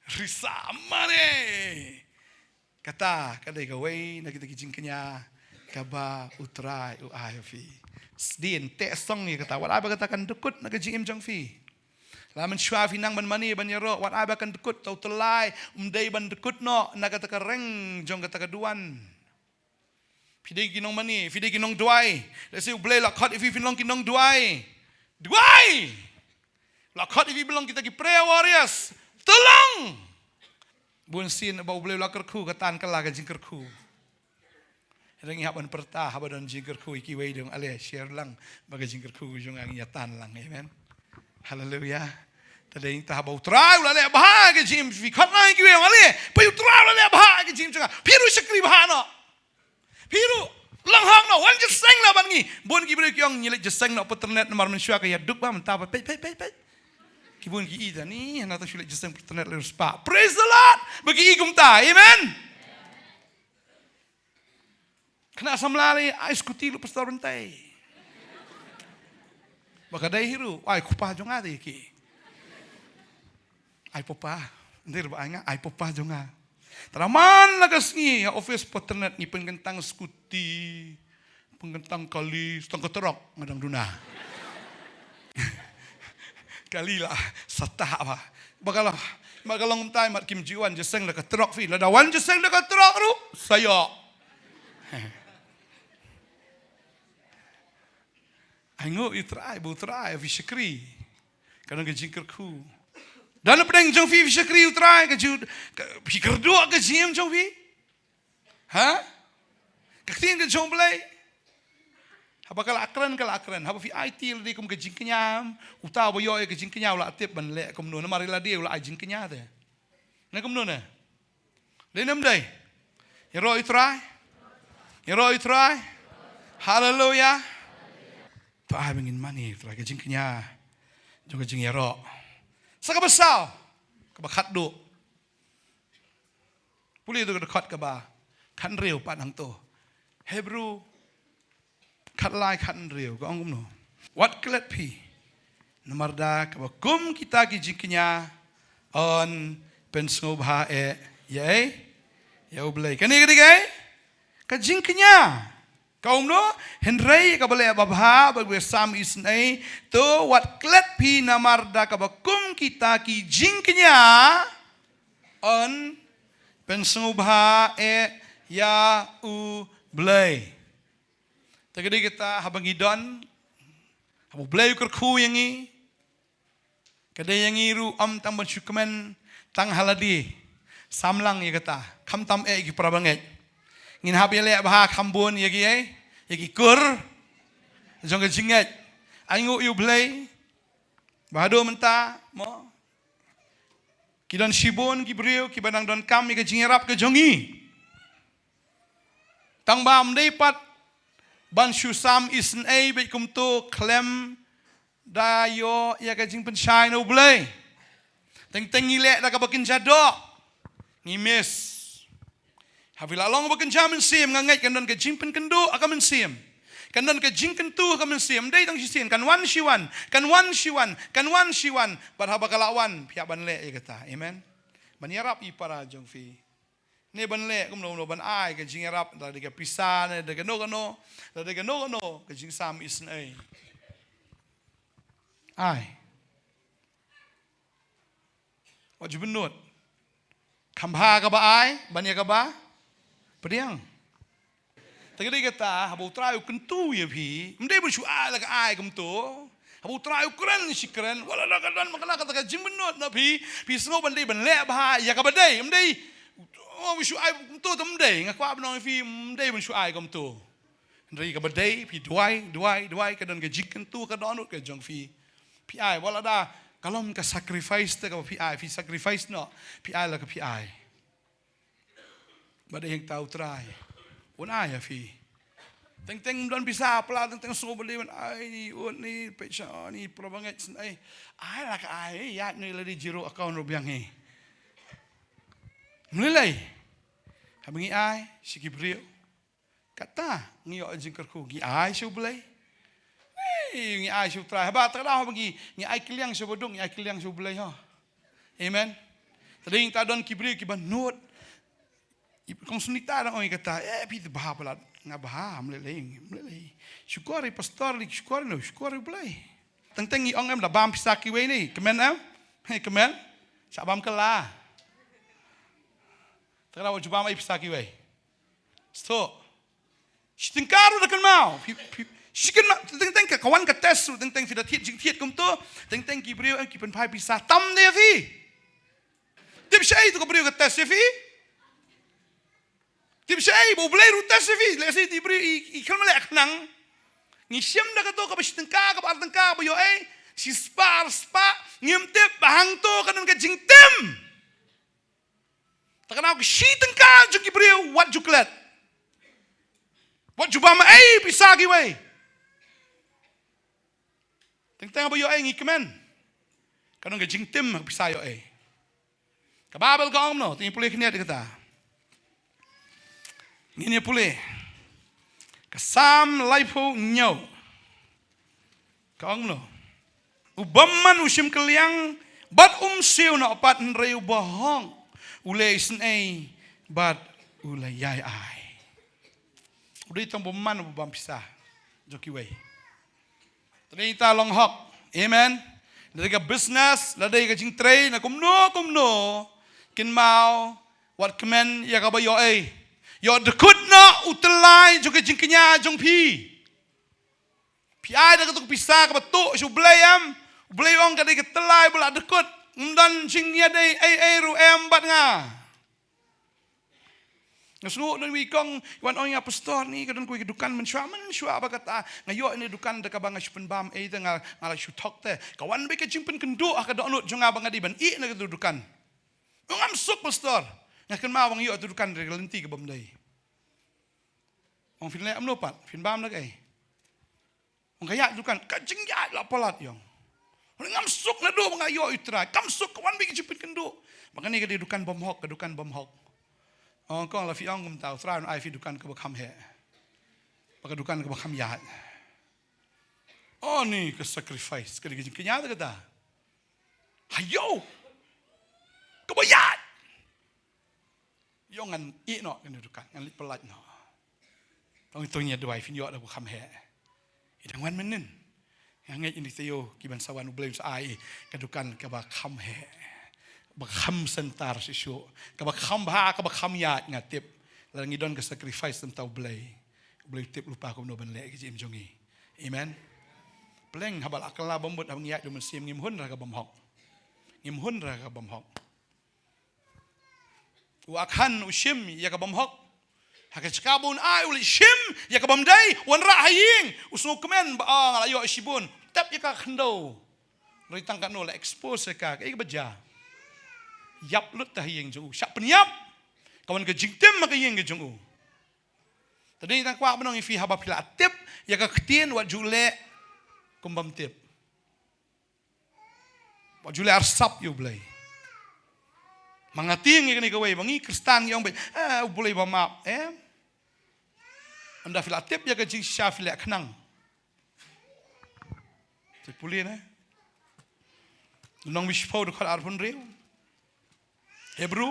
Risa mane. Kata kadai kawai nak kita kijing kenya kaba utrai u ayofi. Sdin te song ni kata wat aba katakan dekut nak kijing jong fi. Laman syuafi nang ban mani ban yaro wat aba kan dekut tau telai umdai ban dekut no nak kata reng jong kata kaduan. Fidei kinong mani, fidei kinong duai. Let's say ublay lakot if finong kinong duai. Duai. Lakot if belong kita ki prayer warriors. Tolong. Bun sin bau boleh lakerku katan kala ka jingkerku. Rengi haban perta haban jingkerku iki wei dong ale share lang baga jingkerku jong ang yatan lang. Amen. Hallelujah. Tading ta bau trai la le bah ka jim fi khat lang ki wei ale. Pai trai la le bah ka jim changa. Piru sakri bah no. Piru lang hang no wan just sang la ban ngi. Bun ki bre kyong nyilek just sang no internet nomor men syua ka ya duk ba men ta pa pe. Kibun ki ida ni hana ta syulek just sang internet le spa. Praise the Lord. Bagi igum ta. Amen. Kena samlari ai skuti lu pastor bentai. Baka dai hiru ai kupa jong ade ki. Ai popa. Ndir ba nga ai popa jong nga. Taraman lagas ni office paternat ni penggentang skuti. Penggentang kali setang keterok ngadang duna. Kali lah satah apa. Bakalah magalong tay mat kim jiwan jeseng la keterok fi. La dawan jeseng la keterok ru saya. Aingo itrai bu trai fi syakri. Kadang gejingkerku. Dan pedang jong fi syakri utrai ke jud fi kerdua ke jim jong fi. Ha? Kaktin ke jong belai. Haba kala akran. Haba fi IT ladi kum ke jingkenyam. Uta bo yo ke jingkenya ula atip ban le kum no mari ladi ula jingkenya te. Na kum no na. Le nam dai. Yero itrai. Hallelujah. Pa bingin mani tra ke jingkenya. Jong ke jing yero. Saka besau. Kabakhat do. Puli tu dekat kaba. Kan reu pat hang to. Hebrew kat lai kat reu ko angum no. Wat kelet pi. Namarda kabakum kita ki jingkenya on pensngobha ye. Ya ublay. Kani gay? Ka jingkenya. Kaum no Henry ka bale babha bagwe sam isnai to wat klet pi namarda kabakum kita ki jingkenya on pensngobha ya ublay. Tagadi kita habang idon, habang blay kerku yang i, kada yang iru tambah syukman tang haladi, samlang ya kata, kam tam gi prabanget, ngin habi le bah kambun ya gi kur, jong ke jinget, aingu yu blay, bahado menta mo, kidon shibon gibriu kibadang don kam ke jingerap ke jongi, tang bam day pat ban syusam isn ai be kum to klem dayo ya ka jing pensyai no blay. Teng ngilek da ka bakin jadok. Ngimis. Havila long bakin jamin sim ngangai kan don ka jing pen kendo akan mensim. Kan don ka jing kentu akan mensim. Dai tang sisin kan wan shiwan, kan wan shiwan, kan wan shiwan. Barhaba kalawan pihak ban le ya kata. Amen. Ban yarap I para jong fi. Ne ban le kum no ban ai ka jing yarap da ka pisan da ka no da ka no ka jing sam isn ai. Ai. What you benut? Kambha ka ba ai? Ban ya ka ba? Pediang. Tadi kata, habu terayu kentu ya pi. Mendai bersu ala ke ai kemtu. Habu terayu keren si keren. Walau nak dan makna kata jim benut na pi. Pi sengo bandai benlek bah ya kabadai. Mendai oh bersu ai kemtu tu mendai. Ngaku apa nong pi mendai bersu ai kemtu. Mendai kabadai pi duai kadang ke jik kentu kadang anut ke jong pi. Pi ai walau dah kalau mereka sacrifice tu ke pi ai. Pi sacrifice no. Pi ai lah ke pi ai. Bada yang tahu terai. Un ai ya fi. Teng don bisa pala teng so beli man ai un ni pecha ni probanget ai. Ai lah ka ai ya ni lari jiro account rubiang he. Mulai. Habingi ai siki brio. Kata ngio jingker ku gi ai so beli. Ngi ai so trai. Ba tak dah bagi ngi ai kiliang so bodong ngi ai kiliang so beli ha. Amen. Tadi ta don kibri kiban note. Kung sunita lang ang kata, pito baha pala, nga baha, malilay. Syukuri, pastor, syukuri pala. Teng iong em, labam pisaki way ni. Kemen em? Hey, kemen? Sabam kala. Tengah wajib bam ay pisaki way. So, tengkaru na kan mau. Sikan teng kawan ka tes, teng fida tiet kum to, teng kibriyo ang kipen pai pisah tam de fi. Tip siya itu kibriyo ka tes fi. Tip siya bo blay ruta sa fi, lesi tibri ikal malek nang. Ni siyam na kato ka tengka ka tengka ba yo ay si spa ngim tip bahang to kanon ka jingtem. Takanaw ka si tengka jung kibri what juklet. What jubama ay pisagi way. Tengteng ba yo ay ngikemen. Kanon ka jingtem pisayo ay. Kababal ka no, tingin pulih kanya kita. Ngini pulih. Kasam laipo nyaw. Kaong no. Ubaman usim keliang bat siu na opat nreu bohong. Ule isin ay bat ule yay ay. Udah itong buman ubam pisah. Joki way. Tadi kita long hok. Amen. Dari ka business, dari ka jing trade na kumno. Kin mau wat kemen ya ka ba yo ay. Yo dekut na utelai juga jingknya jong pi. Pi ai dah ketuk pisah ke betuk su belayam. Belayong kadai ketelai bela dekut. Undan jingnya dai ai ru em bat nga. Ngasuk dan wikong wan ong ya pastor ni kadang ku kedukan mensyua apa kata ngayo ini dukan deka bang supen bam ai tengah ngala su tok te. Kawan be ke jingpen kenduk ka donut jong abang adiban I na kedudukan. Ngam sok pastor. Ngakan mawang yo dudukan dari lenti ke bamdai. Ong fin le am lopat, fin bam nak ai. Ong kaya dukan kajing ya la palat yong. Ngam sok na do mga yo itra. Kam sok kawan bi jipit kendo. Makani ka dukan bom hok, dukan bom hok. Ong kong la fi ong gum tau tran ai fi dukan ka bakam he. Baka dukan ka bakam ya. Oh ni ke sacrifice ka digin kenya kata. Hayo. Kebayat. Yongan I no kan dukan, ngan lit pelat no. Tong itongnya dua fin yo da bakam he. Idang wan menen. Yang ngai ini tayo kiban sawan ubleim sa ai kadukan ka bakam he. Bakam sentar sisu. Ka bakam ba ka bakam ya ngatip. Lang idon ka sacrifice tentau blay. Blay tip lupa ko no ban le ki jim jongi. Amen. Pleng habal akala bombot abang ya do mesim ngimhun ra ka bomhok. Ngimhun ra ka bomhok. Wakhan ushim ya ka bomhok. Hakachkabun ai uli shim ya ka bomdai wan ra haying usuk kemen ba ngalayo isibun tap ya ka khndo. Ritang ka no la expose ka kai baja. Yap lut ta haying ju syak penyap. Kawan ke jingtem maka yeng ke jungu. Tadi tang kwa benong fi haba pila tip ya ka ktien wa jule kumbam tip. Pak Jule arsap you belai. Mangating yang ni kawai, bangi Kristen yang baik. Boleh bama. Anda filatip ya kajing syafilak kenang. Sepulih na. Nong wispau dekat arpun real. Hebrew.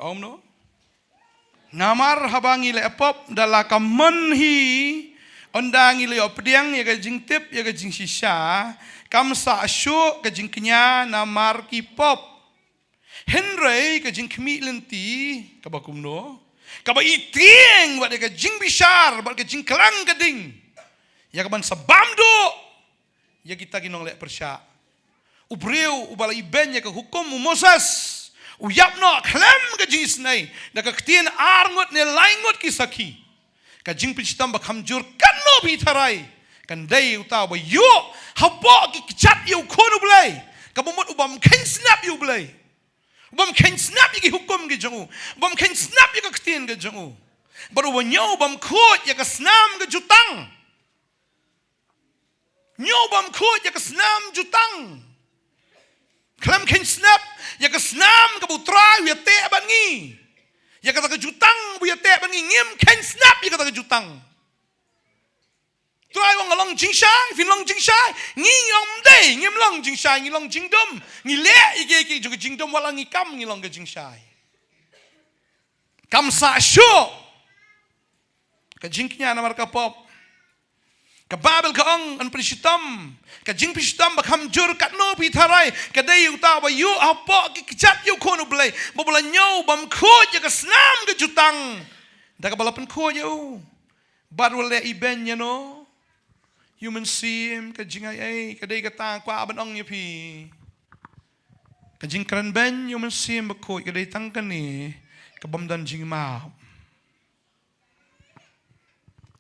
Om no. Namar habangi le apop dalaka menhi. Ondangi le opdiang ya kajing tip ya kajing sisa. Kamsa asyuk kajing kenya namar kipop. Henry kajing kemi lenti kabakum no. Kaba iting buat dia kajing bisar buat kajing kelang gading. Ya kaban sabam do. Ya kita ginong lek persya. Ubreu ubala iben ya ke hukum Moses. Uyapno klam kajing isnai. Da kaktian arngot ne laingot kisaki. Kajing pichitam bakhamjur kanno bitarai. Kandai utawa yo habo ki kechat yo kono belai. Kabumut ubam ken snap yo belai. Ubam ken snap ki hukum ki jongu. Ubam ken snap ya kaktian ki jongu. Baru wanyo ubam kot ya ka snam ke jutang. Nyobam kot ya ke snam jutang. Kelam ken snap ya ke snam ke putra ya te bangi. Ya kata ke jutang bu ya te bangi ngim ken snap ya kata ke jutang. Try wong long jing shai, fin long jing shai, ngi yong dei, ngim long jing shai, ngi long jing dom, ngi le iki juga jing dom wala ngi kam ngi long ke jing shai. Kam sa syo. Ka jing knya na marka pop. Ka Babel ka ang an prishitam, ka jing prishitam bakham jur kat no pitharai, ka dei utawa yu apo ki kjat yu kono blai, bobola nyaw bam khoj ya ka snam ke jutang. Da ka balapan khoj yu. Baru le iben ya no. Human sim ka jing ai ka dei ka tang kwa ban ong ya pi. Ka jing kran ben human sim ba khoj ka dei tang ka ni, ka bam dan jing ma.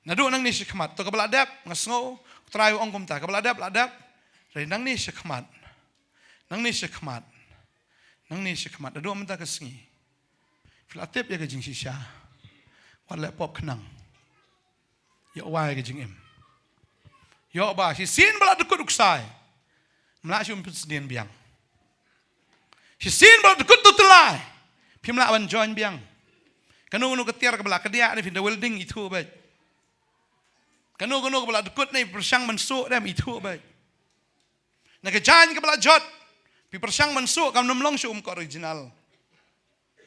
Nadu nang ni syakmat. To kabaladap ngasngo trayo ong kumta. Kabaladap ladap. Ray nang ni syakmat. Nang ni syakmat. Nang ni syakmat. Nadu amta kasngi. Filatip ya kajing sisya. Wala pop kenang. Ya wai kajing em. Ya ba si sin bala dekut uksai. Mla syum sedien biang. Si sin bala dekut tutelai. Pimla wan join biang. Kanu ketiar kabala kedia ni finda welding itu ba. Kanu kepala dekut ni persang mensuk dem itu baik. Nak kejan kepala jot, pi persang mensuk kam nomlong syum ko original.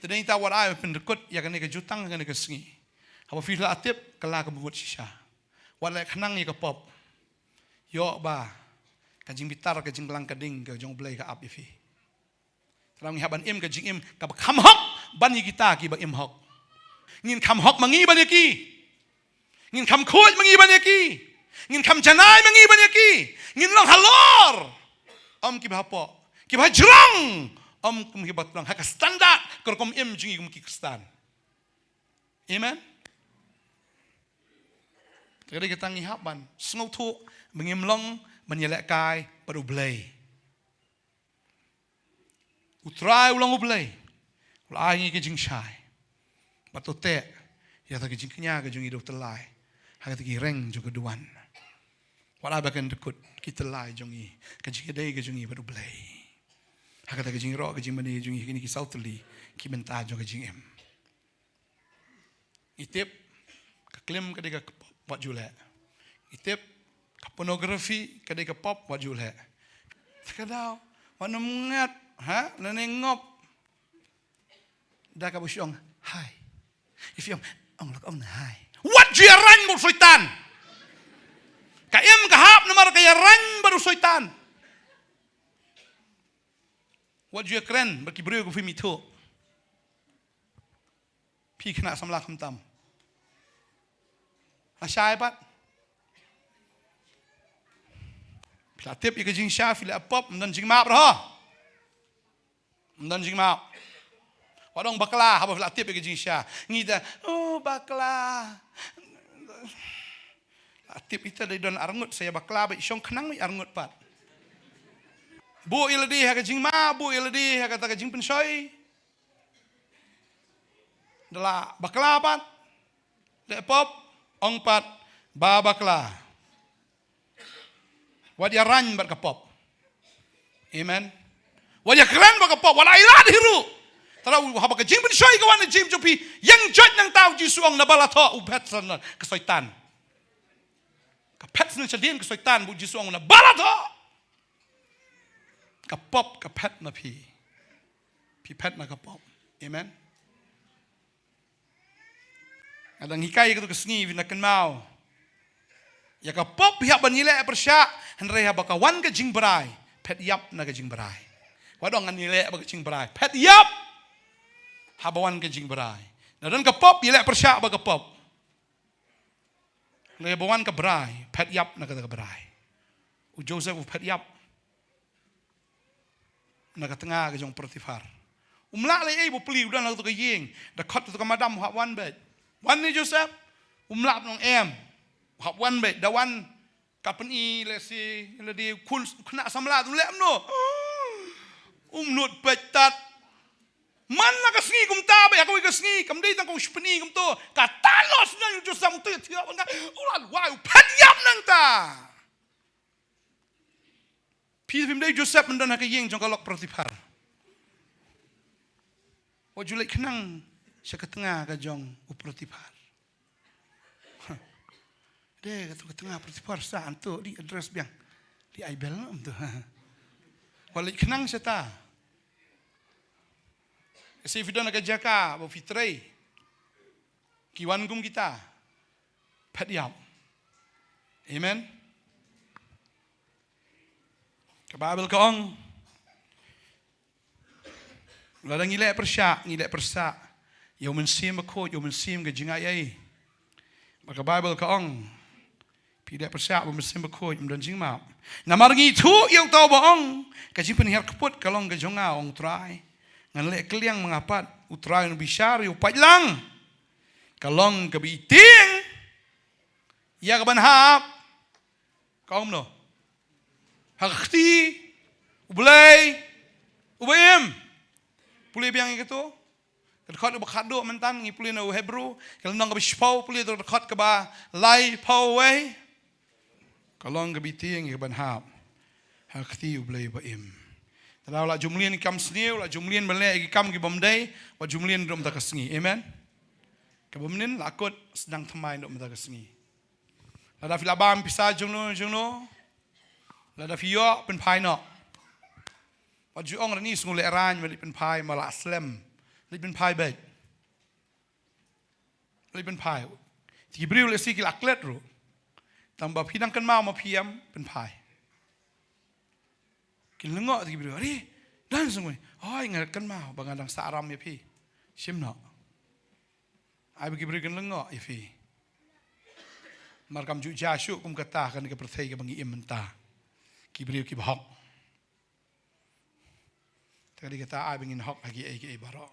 Tadai ta war ai pen dekut ya kan ke jutang kan ke sengi. Apa fila atip kala ke buat sisa. Wala khanang ni ke pop. Yo ba. Kajing bitar kajing belang keding ke jong blai ke ap ifi. Terang haban im kajing im ka kham hok ban yi kita ki ba im hok. Ngin kham hok mangi ban ki. Ngin kam khoj mangi banyaki, ngin kam janai mangi banyaki, ngin long halor, ki bahapo, ki bahajrong, ki batrong, haka standard, kerkom jingi ki kristan. Amen. Jadi kita ngihapan, sengau tu mengimlong menyelek kai pada ublay. Utrai ulang ublay, ulai ngi ke jing syai, batu te, ya tak jing kenya ke jing hidup telai. Hagat gireng juga duan. Wala bakan dekut kita lai jongi. Kajing dai kajing baru belai. Hagat kajing ro kajing mani jongi kini ki sautli ki menta jo kajing em. Itip kaklim kadai ka pop jule. Itip ka pornografi kadai ka pop wat jule. Sekadau wana mungat ha nanengop. Da ka busyong hai. If you ong hai. What jiaran baru syaitan. Kaim kahap namar kayaran baru syaitan. What jia keren berkibriu ku film itu. Pi kena samla khamtam. Asyai pat. Pilatip ika jing syaf ila apop mendan jing maap dah. Mendan jing maap. Wadong bakla haba filatip ika jing syaf. Ngida oh bakla. Atip kita dari don arngut saya bakla baik syong kenang mi arngut pat. Bu iladi ha kajing ma bu iladi ha kata kajing pensoi. Dala bakla pat. Dek pop ong pat ba bakla. Wad yaran bat kapop. Amen. Wajah keren baka pop wala ilan hiru. Tara haba ka jing bin shoy ka wan jim jopi yang jot nang tau jisuang na balato ubet san ka soitan. Ka pet na chadien ka soitan bu jisuang na balato. Ka pop ka pet na pi. Pi pet na ka pop. Amen. Adang hikai ka tu kesngi vina kan mau. Ya ka pop hiap banile persya henre haba ka wan ka jing berai. Pet yap na ka jing berai. Wadong nile haba ka jing berai. Pet yap habawan ka jing berai. Na dan ka pop ile persya haba ka pop. Le habawan ka berai. Pet yap na ka berai. U Joseph u pet yap. Na ka tengah ka jong Potifar. Umla le ei bo pli udan la tu ka yeng. Da khot tu ka madam hab wan bet. Wan ni Joseph umla nong em. Hab wan bet da wan kapen i le si le di kun kena samla tu le amno. Nut petat. Man na ka sngi kum ta ba ko ka sngi kam dei tang ko speni kum to. Ka talos na yu Joseph tu tiap nga. Ulan wai pet yam nang ta. Pi bim dei Joseph mendan ka yeng jong kalok Potifar. Wa julai kenang sa ketengah ka jong Potifar. Deh kata ketengah Potifar sa antu di address biang di Aibel tu. Walik kenang sa ta. Si video nak jaka bo fitrei. Kiwan gum kita. Pet yap. Amen. Kababel kaong. Ladang ngilek persya. Yo mensim ko, yo mensim ke jingayai. Maka Bible kaong. Pidek persya bo mensim ko, yo dan jingmap. Namarngi tu yo tau baong. Kajing penihar keput kalong ke jonga ong try. Ngan lek keliang mengapat utrai no bisyari upat lang. Kalong ke biting. Ya ke banhap. Kaum no. Hakti. Ublay. Ubayim. Pulih biang itu. Dekat ke bakado mentan ngi pulih no Hebrew. Kalau nang ke bispau pulih dekat ke ba lai pau way. Kalong ke biting ya ke banhap. Hakti ublay ubayim. Kalau la jumlien ikam sniu, la jumlien belai ikam ki bomdai, wa jumlien dom tak sengi. Amen. Ka bomnin lakut sedang temai dom tak sengi. La da filabam pisah jungno. La da fio pen pai no. Wa juong ni sungule ran meli pen pai mala slem. Li pen pai bet. Li pen pai. Ti briu le sikil aklet ro. Tambah pinang kan mau ma piam pen pai. Kin lengok ti bro. Ari, dan semua. Oh, ingat kan mau bangadang saram ya pi. Simno. Ai bagi beri kan lengok ya pi. Markam ju jasuk kum kata kan ke perthai ke bangi imenta. Ki beri ki bahok. Tadi kata ai bangin hok lagi ai ke barok.